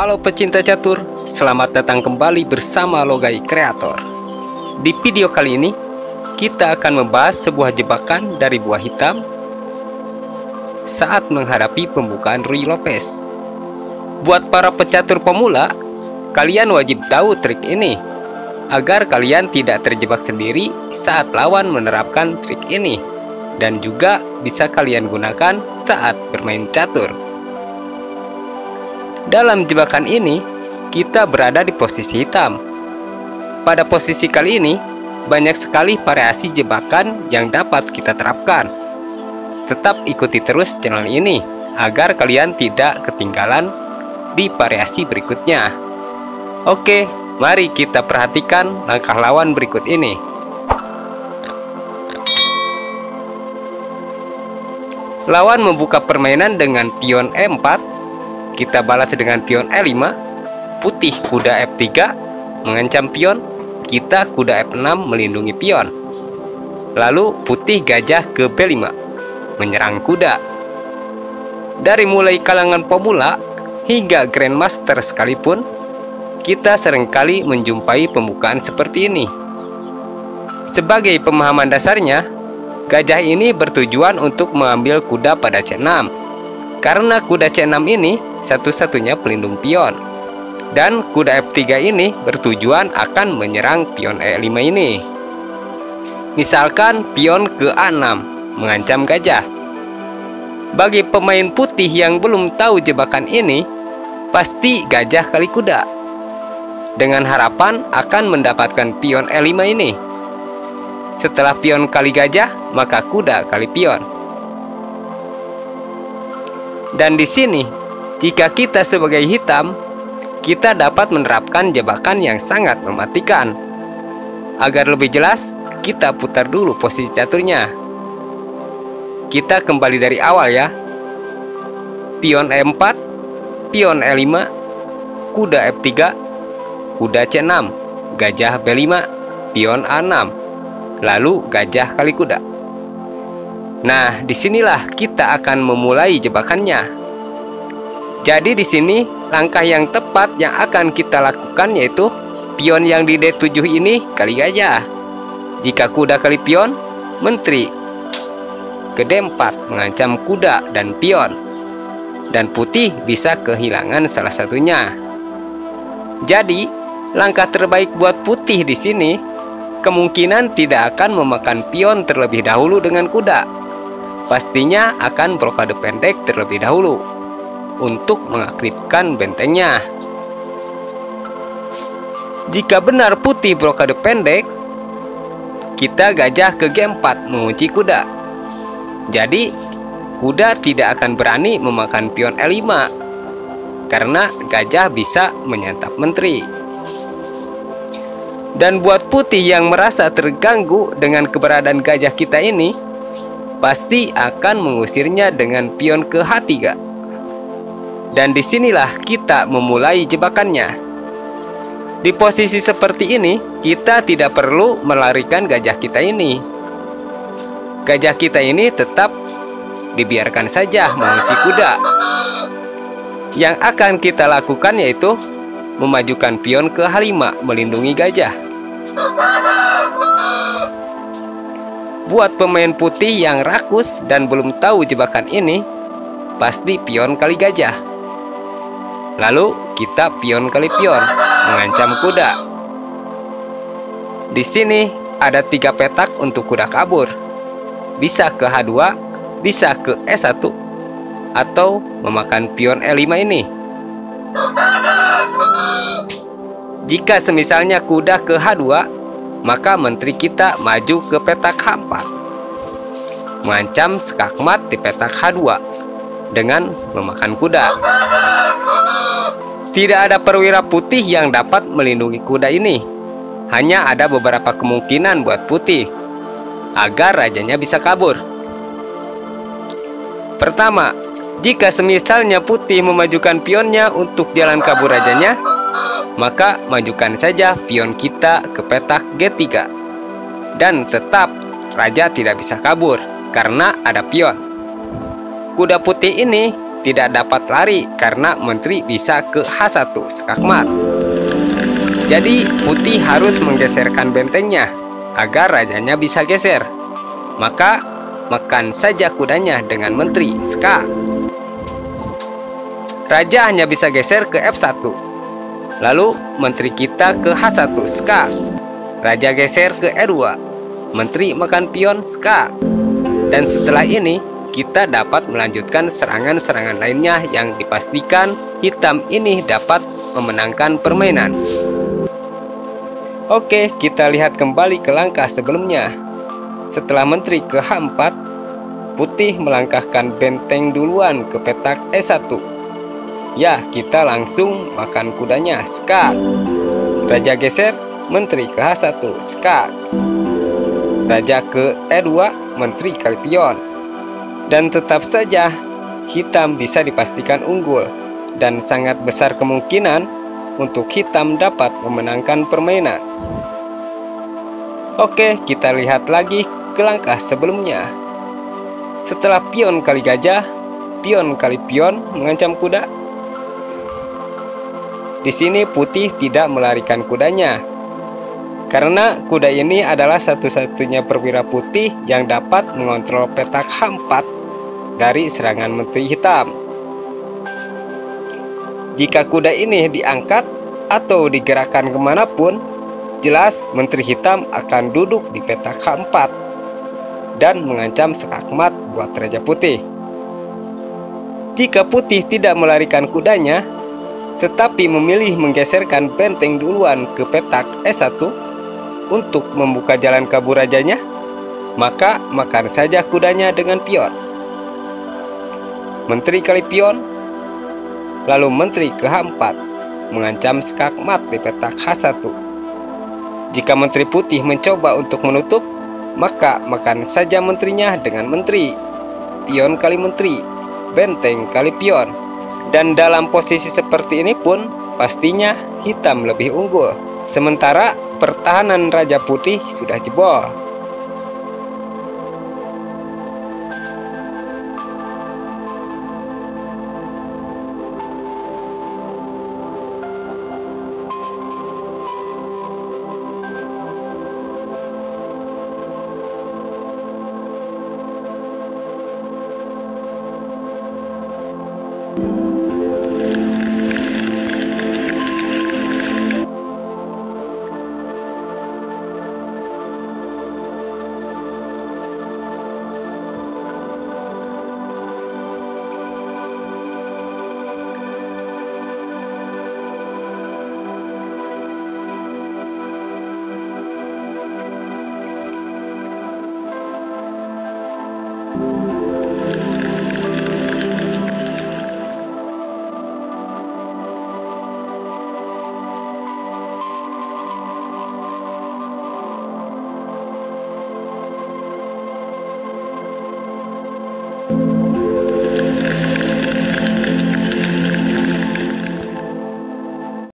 Halo pecinta catur, selamat datang kembali bersama Logai Kreator. Di video kali ini, kita akan membahas sebuah jebakan dari buah hitam saat menghadapi pembukaan Ruy Lopez. Buat para pecatur pemula, kalian wajib tahu trik ini agar kalian tidak terjebak sendiri saat lawan menerapkan trik ini, dan juga bisa kalian gunakan saat bermain catur. Dalam jebakan ini, kita berada di posisi hitam. Pada posisi kali ini, banyak sekali variasi jebakan yang dapat kita terapkan. Tetap ikuti terus channel ini agar kalian tidak ketinggalan di variasi berikutnya. Oke, mari kita perhatikan langkah lawan berikut ini. Lawan membuka permainan dengan pion E4. Kita balas dengan pion E5, putih kuda F3 mengancam pion, kita kuda F6 melindungi pion. Lalu putih gajah ke B5 menyerang kuda. Dari mulai kalangan pemula hingga grandmaster sekalipun, kita seringkali menjumpai pembukaan seperti ini. Sebagai pemahaman dasarnya, gajah ini bertujuan untuk mengambil kuda pada C6. Karena kuda C6 ini satu-satunya pelindung pion, dan kuda F3 ini bertujuan akan menyerang pion E5 ini. Misalkan pion ke A6 mengancam gajah. Bagi pemain putih yang belum tahu jebakan ini, pasti gajah kali kuda, dengan harapan akan mendapatkan pion E5 ini. Setelah pion kali gajah, maka kuda kali pion. Dan di sini, jika kita sebagai hitam, kita dapat menerapkan jebakan yang sangat mematikan. Agar lebih jelas, kita putar dulu posisi caturnya. Kita kembali dari awal ya. Pion E4, pion E5, kuda F3, kuda C6, gajah B5, pion A6, lalu gajah kali kuda. Nah, disinilah kita akan memulai jebakannya. Jadi di sini langkah yang tepat yang akan kita lakukan yaitu pion yang di D7 ini kali gajah. Jika kuda kali pion, menteri ke D4 mengancam kuda dan pion, dan putih bisa kehilangan salah satunya. Jadi langkah terbaik buat putih di sini kemungkinan tidak akan memakan pion terlebih dahulu dengan kuda. Pastinya akan blokade pendek terlebih dahulu untuk mengaktifkan bentengnya. Jika benar putih blokade pendek, kita gajah ke G4 mengunci kuda. Jadi kuda tidak akan berani memakan pion E5 karena gajah bisa menyantap menteri. Dan buat putih yang merasa terganggu dengan keberadaan gajah kita ini, pasti akan mengusirnya dengan pion ke H3. Dan disinilah kita memulai jebakannya. Di posisi seperti ini, kita tidak perlu melarikan gajah kita ini. Gajah kita ini tetap dibiarkan saja mengunci kuda. Yang akan kita lakukan yaitu memajukan pion ke H5 melindungi gajah. Buat pemain putih yang rakus dan belum tahu jebakan ini, pasti pion kali gajah. Lalu kita pion kali pion mengancam kuda. Di sini ada 3 petak untuk kuda kabur. Bisa ke H2, bisa ke E1, atau memakan pion E5 ini. Jika semisalnya kuda ke H2, maka menteri kita maju ke petak H4, mengancam skakmat di petak H2 dengan memakan kuda. Tidak ada perwira putih yang dapat melindungi kuda ini. Hanya ada beberapa kemungkinan buat putih agar rajanya bisa kabur. Pertama, jika semisalnya putih memajukan pionnya untuk jalan kabur rajanya, maka majukan saja pion kita ke petak G3. Dan tetap raja tidak bisa kabur karena ada pion. Kuda putih ini tidak dapat lari karena menteri bisa ke H1 skakmat. Jadi putih harus menggeserkan bentengnya agar rajanya bisa geser. Maka makan saja kudanya dengan menteri skak. Raja hanya bisa geser ke F1. Lalu menteri kita ke H1 skak. Raja geser ke E2. Menteri makan pion skak. Dan setelah ini kita dapat melanjutkan serangan-serangan lainnya yang dipastikan hitam ini dapat memenangkan permainan. Oke, kita lihat kembali ke langkah sebelumnya. Setelah menteri ke H4, putih melangkahkan benteng duluan ke petak E1. Ya, kita langsung makan kudanya skak. Raja geser, menteri ke H1 skak. Raja ke E2, menteri kali pion. Dan tetap saja hitam bisa dipastikan unggul, dan sangat besar kemungkinan untuk hitam dapat memenangkan permainan. Oke, kita lihat lagi ke langkah sebelumnya. Setelah pion kali gajah, pion kali pion mengancam kuda. Di sini putih tidak melarikan kudanya, karena kuda ini adalah satu-satunya perwira putih yang dapat mengontrol petak H4 dari serangan menteri hitam. Jika kuda ini diangkat atau digerakkan kemanapun, jelas menteri hitam akan duduk di petak H4 dan mengancam skakmat buat raja putih. Jika putih tidak melarikan kudanya, tetapi memilih menggeserkan benteng duluan ke petak E1 untuk membuka jalan kabur rajanya, maka makan saja kudanya dengan pion. Menteri kali pion, lalu menteri ke H4 mengancam skakmat di petak H1. Jika menteri putih mencoba untuk menutup, maka makan saja menterinya dengan menteri, pion kali menteri, benteng kali pion. Dan dalam posisi seperti ini pun pastinya hitam lebih unggul, sementara pertahanan raja putih sudah jebol.